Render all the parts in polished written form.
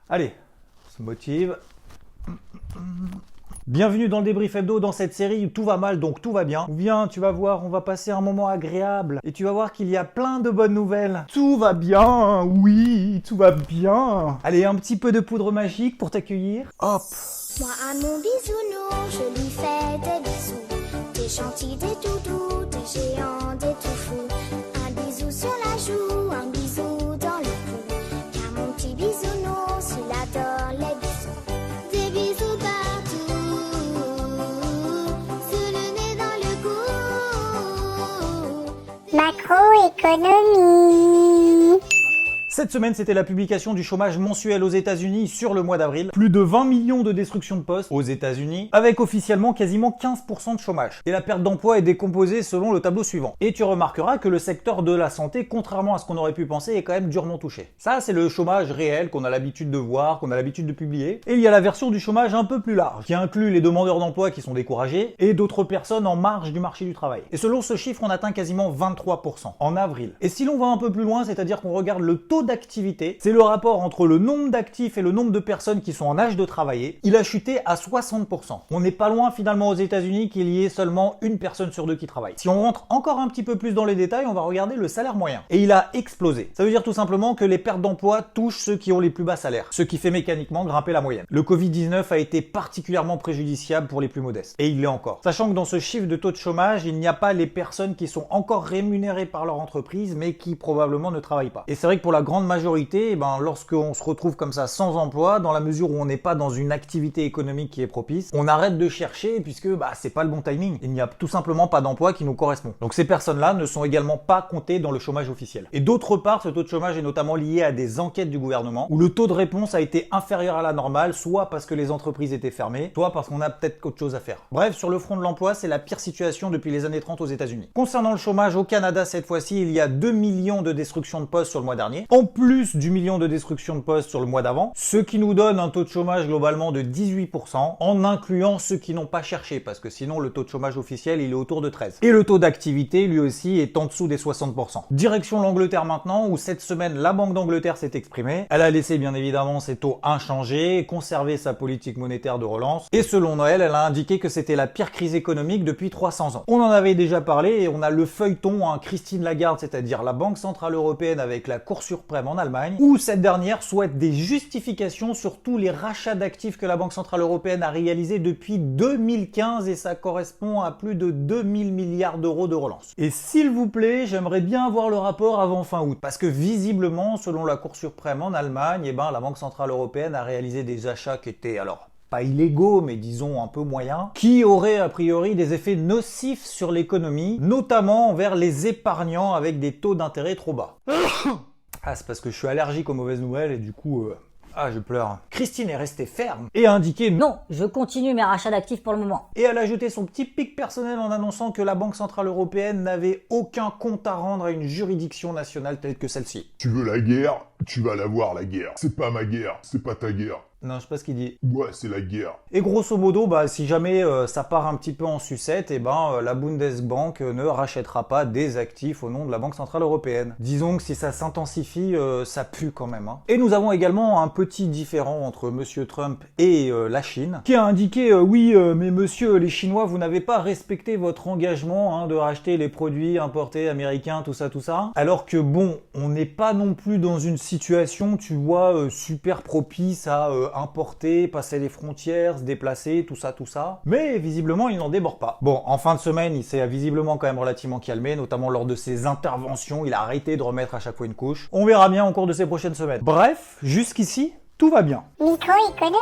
Allez, on se motive. Bienvenue dans le débrief hebdo, dans cette série où tout va mal donc tout va bien. Viens, tu vas voir, on va passer un moment agréable et tu vas voir qu'il y a plein de bonnes nouvelles. Tout va bien, oui, tout va bien. Allez, un petit peu de poudre magique pour t'accueillir. Hop. Moi à mon bisounours, je lui fais des bisous. Des gentils, des doudous, des géants, des tout fous. Un bisou sur la joue, un bisou dans le cou. Car mon petit bisounours, il adore les bisous. Des bisous partout, sous le nez dans le cou. Macroéconomie. Cette semaine, c'était la publication du chômage mensuel aux États-Unis sur le mois d'avril. Plus de 20 millions de destructions de postes aux États-Unis, avec officiellement quasiment 15% de chômage. Et la perte d'emploi est décomposée selon le tableau suivant. Et tu remarqueras que le secteur de la santé, contrairement à ce qu'on aurait pu penser, est quand même durement touché. Ça, c'est le chômage réel qu'on a l'habitude de voir, qu'on a l'habitude de publier. Et il y a la version du chômage un peu plus large, qui inclut les demandeurs d'emploi qui sont découragés et d'autres personnes en marge du marché du travail. Et selon ce chiffre, on atteint quasiment 23% en avril. Et si l'on va un peu plus loin, c'est-à-dire qu'on regarde le taux d'activité, c'est le rapport entre le nombre d'actifs et le nombre de personnes qui sont en âge de travailler, il a chuté à 60%. On n'est pas loin finalement aux États-Unis qu'il y ait seulement une personne sur deux qui travaille. Si on rentre encore un petit peu plus dans les détails, on va regarder le salaire moyen. Et il a explosé. Ça veut dire tout simplement que les pertes d'emploi touchent ceux qui ont les plus bas salaires, ce qui fait mécaniquement grimper la moyenne. Le Covid-19 a été particulièrement préjudiciable pour les plus modestes. Et il l'est encore. Sachant que dans ce chiffre de taux de chômage, il n'y a pas les personnes qui sont encore rémunérées par leur entreprise, mais qui probablement ne travaillent pas. Et c'est vrai que pour la grande majorité, lorsqu'on se retrouve comme ça sans emploi, dans la mesure où on n'est pas dans une activité économique qui est propice, on arrête de chercher puisque c'est pas le bon timing. Il n'y a tout simplement pas d'emploi qui nous correspond. Donc ces personnes-là ne sont également pas comptées dans le chômage officiel. Et d'autre part, ce taux de chômage est notamment lié à des enquêtes du gouvernement où le taux de réponse a été inférieur à la normale, soit parce que les entreprises étaient fermées, soit parce qu'on a peut-être autre chose à faire. Bref, sur le front de l'emploi, c'est la pire situation depuis les années 30 aux États-Unis. Concernant le chômage au Canada, cette fois-ci, il y a 2 millions de destructions de postes sur le mois dernier. En plus du million de destructions de postes sur le mois d'avant, ce qui nous donne un taux de chômage globalement de 18%, en incluant ceux qui n'ont pas cherché, parce que sinon le taux de chômage officiel il est autour de 13%. Et le taux d'activité lui aussi est en dessous des 60%. Direction l'Angleterre maintenant, où cette semaine la Banque d'Angleterre s'est exprimée. Elle a laissé bien évidemment ses taux inchangés, conservé sa politique monétaire de relance, et selon elle, elle a indiqué que c'était la pire crise économique depuis 300 ans. On en avait déjà parlé et on a le feuilleton Christine Lagarde, c'est-à-dire la Banque Centrale Européenne avec la Cour suprême en Allemagne, où cette dernière souhaite des justifications sur tous les rachats d'actifs que la Banque Centrale Européenne a réalisés depuis 2015 et ça correspond à plus de 2000 milliards d'euros de relance. Et s'il vous plaît, j'aimerais bien avoir le rapport avant fin août, parce que visiblement, selon la Cour suprême en Allemagne, la Banque Centrale Européenne a réalisé des achats qui étaient pas illégaux, mais disons un peu moyens, qui auraient a priori des effets nocifs sur l'économie, notamment envers les épargnants avec des taux d'intérêt trop bas. C'est parce que je suis allergique aux mauvaises nouvelles et du coup... je pleure. Christine est restée ferme et a indiqué Non, je continue mes rachats d'actifs pour le moment. Et elle a ajouté son petit pic personnel en annonçant que la Banque Centrale Européenne n'avait aucun compte à rendre à une juridiction nationale telle que celle-ci. Tu veux la guerre? Tu vas l'avoir la guerre. C'est pas ma guerre, c'est pas ta guerre. Non, je sais pas ce qu'il dit. Ouais, c'est la guerre. Et grosso modo, si jamais ça part un petit peu en sucette, la Bundesbank ne rachètera pas des actifs au nom de la Banque Centrale Européenne. Disons que si ça s'intensifie, ça pue quand même. Et nous avons également un petit différend entre Monsieur Trump et la Chine, qui a indiqué oui, mais monsieur, les Chinois, vous n'avez pas respecté votre engagement de racheter les produits importés américains, tout ça. Alors que on n'est pas non plus dans une situation, tu vois, super propice à importer, passer les frontières, se déplacer, tout ça. Mais visiblement, il n'en déborde pas. En fin de semaine, il s'est visiblement quand même relativement calmé, notamment lors de ses interventions. Il a arrêté de remettre à chaque fois une couche. On verra bien au cours de ces prochaines semaines. Bref, jusqu'ici, tout va bien. Microéconomie.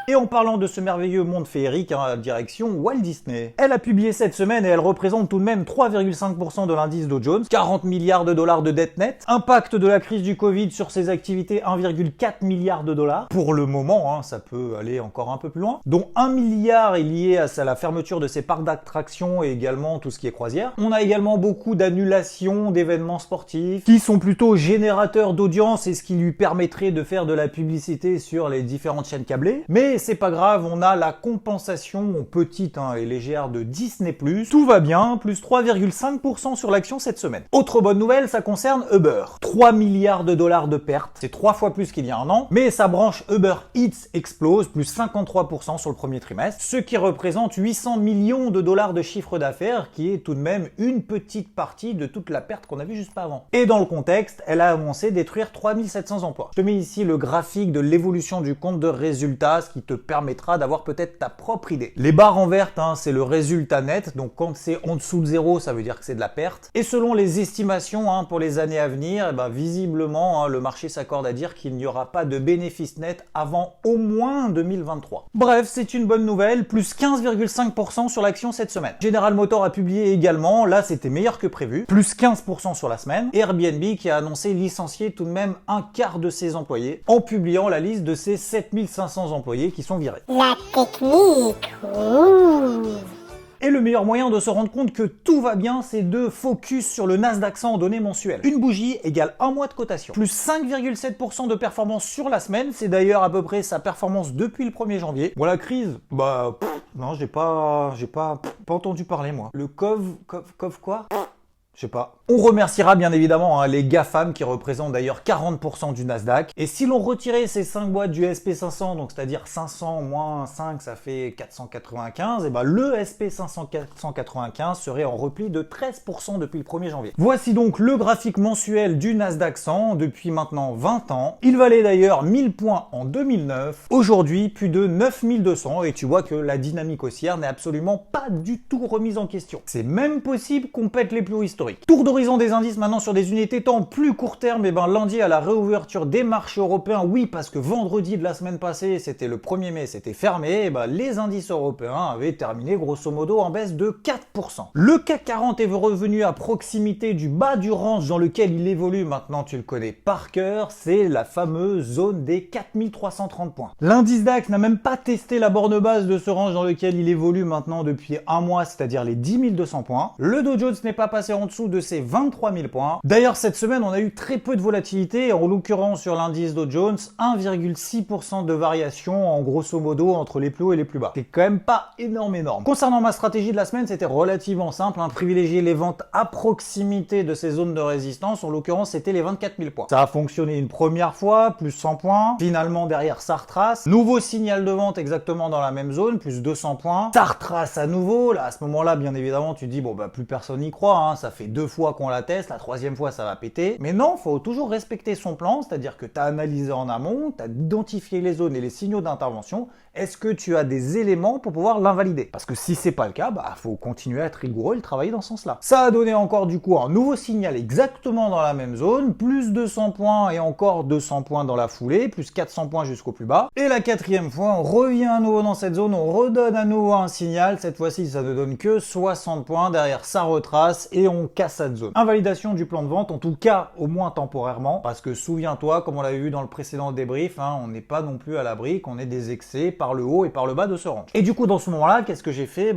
Et en parlant de ce merveilleux monde féerique, direction Walt Disney. Elle a publié cette semaine et elle représente tout de même 3,5% de l'indice Dow Jones, 40 milliards de dollars de dette nette, impact de la crise du Covid sur ses activités 1,4 milliard de dollars. Pour le moment, ça peut aller encore un peu plus loin, dont 1 milliard est lié à la fermeture de ses parcs d'attractions et également tout ce qui est croisière. On a également beaucoup d'annulations d'événements sportifs qui sont plutôt générateurs d'audience et ce qui lui permettrait de faire de la publicité sur les différentes chaînes câblées. Mais Mais c'est pas grave, on a la compensation petite et légère de Disney+. Tout va bien, plus 3,5% sur l'action cette semaine. Autre bonne nouvelle, ça concerne Uber. 3 milliards de dollars de pertes, c'est 3 fois plus qu'il y a un an, mais sa branche Uber Eats explose, plus 53% sur le premier trimestre, ce qui représente 800 millions de dollars de chiffre d'affaires, qui est tout de même une petite partie de toute la perte qu'on a vue juste avant. Et dans le contexte, elle a annoncé détruire 3700 emplois. Je te mets ici le graphique de l'évolution du compte de résultats, ce qui te permettra d'avoir peut-être ta propre idée. Les barres en vert, c'est le résultat net, donc quand c'est en dessous de zéro, ça veut dire que c'est de la perte. Et selon les estimations pour les années à venir, visiblement, le marché s'accorde à dire qu'il n'y aura pas de bénéfice net avant au moins 2023. Bref, c'est une bonne nouvelle, plus 15,5% sur l'action cette semaine. General Motors a publié également, là c'était meilleur que prévu, plus 15% sur la semaine. Airbnb qui a annoncé licencier tout de même un quart de ses employés en publiant la liste de ses 7500 employés qui sont virés. La technique. Ouh. Et le meilleur moyen de se rendre compte que tout va bien, c'est de focus sur le Nasdaq 100 en données mensuelles. Une bougie égale un mois de cotation. Plus 5,7% de performance sur la semaine, c'est d'ailleurs à peu près sa performance depuis le 1er janvier. Bon, la crise, non, j'ai pas entendu parler moi. Le Cov quoi? Je sais pas. On remerciera bien évidemment les GAFAM qui représentent d'ailleurs 40% du Nasdaq. Et si l'on retirait ces 5 boîtes du SP500, donc c'est-à-dire 500 moins 5, ça fait 495, et le SP595 serait en repli de 13% depuis le 1er janvier. Voici donc le graphique mensuel du Nasdaq 100 depuis maintenant 20 ans. Il valait d'ailleurs 1000 points en 2009. Aujourd'hui, plus de 9200 et tu vois que la dynamique haussière n'est absolument pas du tout remise en question. C'est même possible qu'on pète les plus hauts historiques. Tour d'horizon des indices maintenant sur des unités temps plus court terme, lundi à la réouverture des marchés européens, oui parce que vendredi de la semaine passée, c'était le 1er mai, c'était fermé, les indices européens avaient terminé grosso modo en baisse de 4%. Le CAC 40 est revenu à proximité du bas du range dans lequel il évolue, maintenant tu le connais par cœur, c'est la fameuse zone des 4330 points. L'indice DAX n'a même pas testé la borne basse de ce range dans lequel il évolue maintenant depuis un mois, c'est-à-dire les 10 200 points. Le Dow Jones n'est pas passé en dessous de ses 23 000 points. D'ailleurs, cette semaine, on a eu très peu de volatilité, en l'occurrence sur l'indice Dow Jones, 1,6% de variation en grosso modo entre les plus hauts et les plus bas. C'est quand même pas énorme. Concernant ma stratégie de la semaine, c'était relativement simple, privilégier les ventes à proximité de ces zones de résistance, en l'occurrence c'était les 24 000 points. Ça a fonctionné une première fois, plus 100 points, finalement derrière ça retrace, nouveau signal de vente exactement dans la même zone, plus 200 points, ça retrace à nouveau, là à ce moment-là bien évidemment tu te dis plus personne n'y croit, ça fait 2 fois qu'on la teste, la 3e fois ça va péter, mais non, faut toujours respecter son plan, c'est-à-dire que tu as analysé en amont, tu as identifié les zones et les signaux d'intervention, est-ce que tu as des éléments pour pouvoir l'invalider? Parce que si c'est pas le cas, faut continuer à être rigoureux et travailler dans ce sens-là. Ça a donné encore du coup un nouveau signal exactement dans la même zone, plus 200 points et encore 200 points dans la foulée, plus 400 points jusqu'au plus bas. Et la 4e fois, on revient à nouveau dans cette zone, on redonne à nouveau un signal, cette fois-ci ça ne donne que 60 points, derrière ça retrace et on casse cette zone. Invalidation du plan de vente, en tout cas au moins temporairement, parce que souviens-toi, comme on l'avait vu dans le précédent débrief, on n'est pas non plus à l'abri qu'on ait des excès par le haut et par le bas de ce range. Et du coup dans ce moment-là, qu'est-ce que j'ai fait?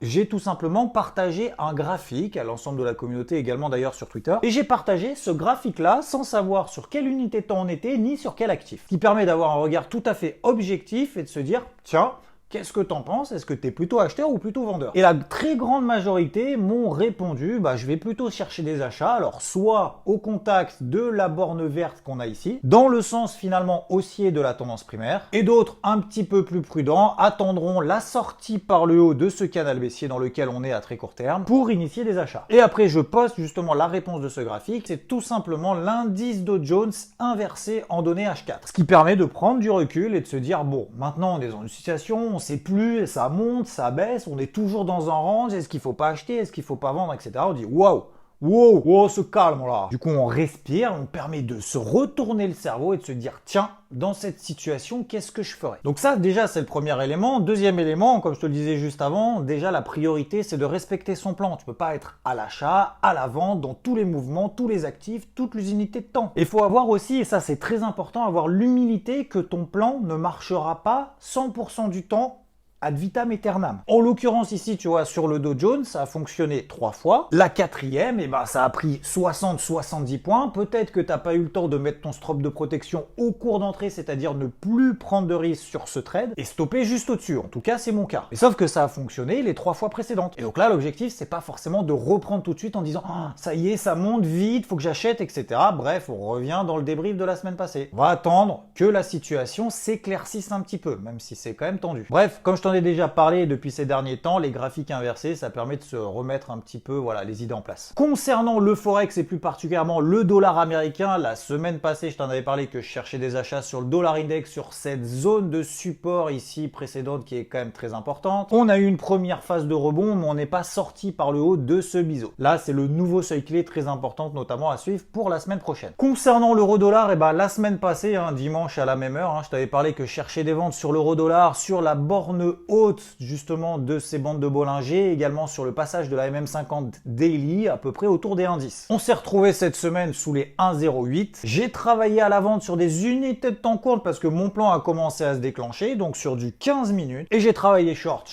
J'ai tout simplement partagé un graphique à l'ensemble de la communauté, également d'ailleurs sur Twitter, et j'ai partagé ce graphique-là sans savoir sur quelle unité de temps on était, ni sur quel actif. Ce qui permet d'avoir un regard tout à fait objectif et de se dire, tiens, qu'est-ce que t'en penses? Est-ce que t'es plutôt acheteur ou plutôt vendeur? Et la très grande majorité m'ont répondu, je vais plutôt chercher des achats, alors soit au contact de la borne verte qu'on a ici, dans le sens finalement haussier de la tendance primaire, et d'autres un petit peu plus prudents attendront la sortie par le haut de ce canal baissier dans lequel on est à très court terme pour initier des achats. Et après je poste justement la réponse de ce graphique, c'est tout simplement l'indice Dow Jones inversé en données H4. Ce qui permet de prendre du recul et de se dire, bon, maintenant on est dans une situation, on sait plus, ça monte, ça baisse, on est toujours dans un range, est-ce qu'il faut pas acheter, est-ce qu'il faut pas vendre, etc. On dit waouh, wow, se calme là. Du coup, on respire, on permet de se retourner le cerveau et de se dire tiens, dans cette situation, qu'est-ce que je ferais? Donc ça, déjà, c'est le premier élément. Deuxième élément, comme je te le disais juste avant, déjà, la priorité, c'est de respecter son plan. Tu peux pas être à l'achat, à la vente, dans tous les mouvements, tous les actifs, toutes les unités de temps. Il faut avoir aussi, et ça, c'est très important, avoir l'humilité que ton plan ne marchera pas 100% du temps ad vitam aeternam. En l'occurrence ici, tu vois, sur le Dow Jones, ça a fonctionné 3 fois. La quatrième, eh ben, ça a pris 60-70 points. Peut-être que t'as pas eu le temps de mettre ton stop de protection au cours d'entrée, c'est-à-dire ne plus prendre de risque sur ce trade et stopper juste au-dessus. En tout cas, c'est mon cas. Mais sauf que ça a fonctionné les 3 fois précédentes. Et donc là, l'objectif, c'est pas forcément de reprendre tout de suite en disant ah, ça y est, ça monte vite, faut que j'achète, etc. Bref, on revient dans le débrief de la semaine passée. On va attendre que la situation s'éclaircisse un petit peu, même si c'est quand même tendu. Bref, comme je t'en ai déjà parlé depuis ces derniers temps, les graphiques inversés, ça permet de se remettre un petit peu, voilà, les idées en place. Concernant le Forex et plus particulièrement le dollar américain, la semaine passée, je t'en avais parlé que je cherchais des achats sur le dollar index, sur cette zone de support ici précédente qui est quand même très importante. On a eu une première phase de rebond, mais on n'est pas sorti par le haut de ce biseau. Là, c'est le nouveau seuil clé très important, notamment à suivre pour la semaine prochaine. Concernant l'euro-dollar, eh ben, la semaine passée, dimanche à la même heure, je t'avais parlé que je cherchais des ventes sur l'euro-dollar, sur la borne haute justement de ces bandes de Bollinger, également sur le passage de la MM50 Daily, à peu près autour des 1,10. On s'est retrouvé cette semaine sous les 1,08. J'ai travaillé à la vente sur des unités de temps courtes parce que mon plan a commencé à se déclencher, donc sur du 15 minutes, et j'ai travaillé short,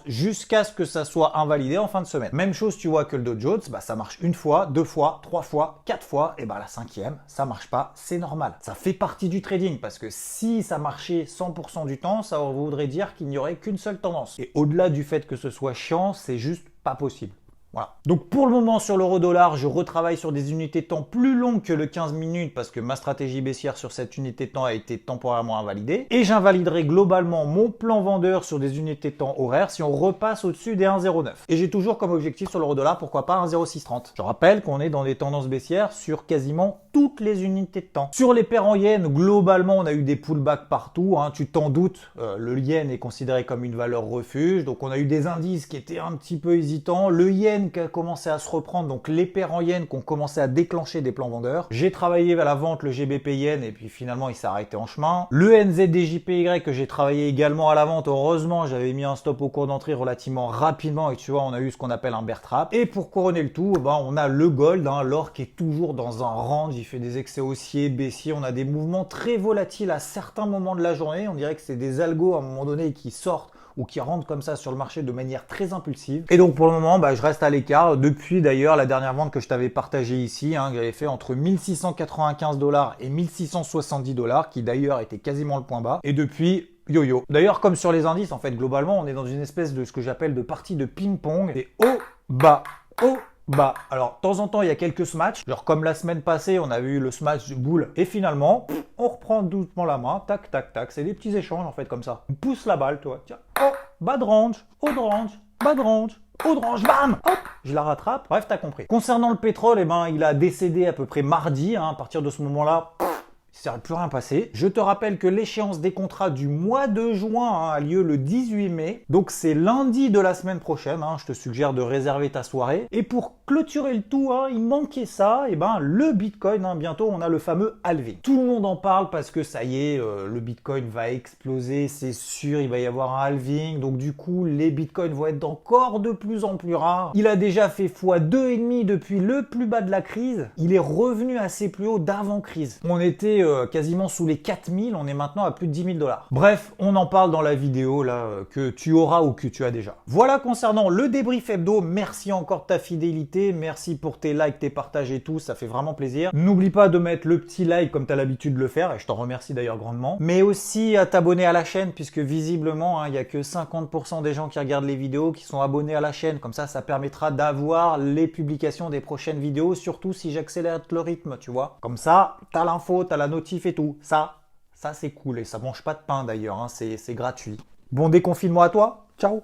jusqu'à ce que ça soit invalidé en fin de semaine. Même chose, tu vois, que le Dow Jones, bah, ça marche une fois, 2 fois, 3 fois, 4 fois, et bah la 5e, ça marche pas, c'est normal. Ça fait partie du trading, parce que si ça marchait 100% du temps, ça voudrait dire qu'il n'y aurait qu'une seule tendance. Et au-delà du fait que ce soit chiant, c'est juste pas possible. Voilà. Donc pour le moment sur l'euro-dollar, je retravaille sur des unités de temps plus longues que le 15 minutes parce que ma stratégie baissière sur cette unité de temps a été temporairement invalidée. Et j'invaliderai globalement mon plan vendeur sur des unités de temps horaires si on repasse au-dessus des 1,09. Et j'ai toujours comme objectif sur l'euro-dollar, pourquoi pas 1,0630. Je rappelle qu'on est dans des tendances baissières sur quasiment toutes les unités de temps. Sur les paires en yens, globalement on a eu des pullbacks partout, tu t'en doutes, le yen est considéré comme une valeur refuge, donc on a eu des indices qui étaient un petit peu hésitants, le yen qui a commencé à se reprendre, donc les paires en yens qui ont commencé à déclencher des plans vendeurs. J'ai travaillé à la vente le GBP yen et puis finalement il s'est arrêté en chemin. Le NZDJPY que j'ai travaillé également à la vente, heureusement j'avais mis un stop au cours d'entrée relativement rapidement et tu vois on a eu ce qu'on appelle un bear trap. Et pour couronner le tout, on a le gold, l'or qui est toujours dans un range, il fait des excès haussiers, baissiers, on a des mouvements très volatiles à certains moments de la journée, on dirait que c'est des algos à un moment donné qui sortent ou qui rentrent comme ça sur le marché de manière très impulsive. Et donc pour le moment, je reste à l'écart. Depuis d'ailleurs la dernière vente que je t'avais partagée ici, que j'avais fait entre 1695 $ et 1670 $, qui d'ailleurs était quasiment le point bas. Et depuis, yo-yo. D'ailleurs, comme sur les indices, en fait, globalement, on est dans une espèce de ce que j'appelle de partie de ping-pong. C'est haut, bas, haut, bas. Alors, de temps en temps, il y a quelques smatchs. Genre, comme la semaine passée, on avait eu le smash du boule. Et finalement, on reprend doucement la main. Tac, tac, tac. C'est des petits échanges, en fait, comme ça. On pousse la balle, toi. Tiens. Oh, bas de range, haut de range, bas de range, haut de range, bam! Hop, je la rattrape. Bref, t'as compris. Concernant le pétrole, il a décédé à peu près mardi. À partir de ce moment-là, il ne s'est plus rien passé. Je te rappelle que l'échéance des contrats du mois de juin a lieu le 18 mai. Donc c'est lundi de la semaine prochaine. Je te suggère de réserver ta soirée. Et pour clôturer le tout, il manquait ça. Le Bitcoin, bientôt on a le fameux halving. Tout le monde en parle parce que ça y est, le Bitcoin va exploser, c'est sûr, il va y avoir un halving. Donc du coup, les Bitcoins vont être encore de plus en plus rares. Il a déjà fait x2,5 depuis le plus bas de la crise. Il est revenu à ses plus hauts d'avant-crise. On était quasiment sous les 4000, on est maintenant à plus de 10 000 $. Bref, on en parle dans la vidéo là que tu auras ou que tu as déjà. Voilà concernant le débrief hebdo. Merci encore de ta fidélité, merci pour tes likes, tes partages et tout, ça fait vraiment plaisir. N'oublie pas de mettre le petit like comme tu as l'habitude de le faire et je t'en remercie d'ailleurs grandement. Mais aussi à t'abonner à la chaîne puisque visiblement il n'y a que 50% des gens qui regardent les vidéos qui sont abonnés à la chaîne. Comme ça permettra d'avoir les publications des prochaines vidéos, surtout si j'accélère le rythme, tu vois. Comme ça, t'as l'info, t'as la notif et tout. Ça c'est cool et ça mange pas de pain d'ailleurs, c'est gratuit. Bon déconfinement à toi, ciao.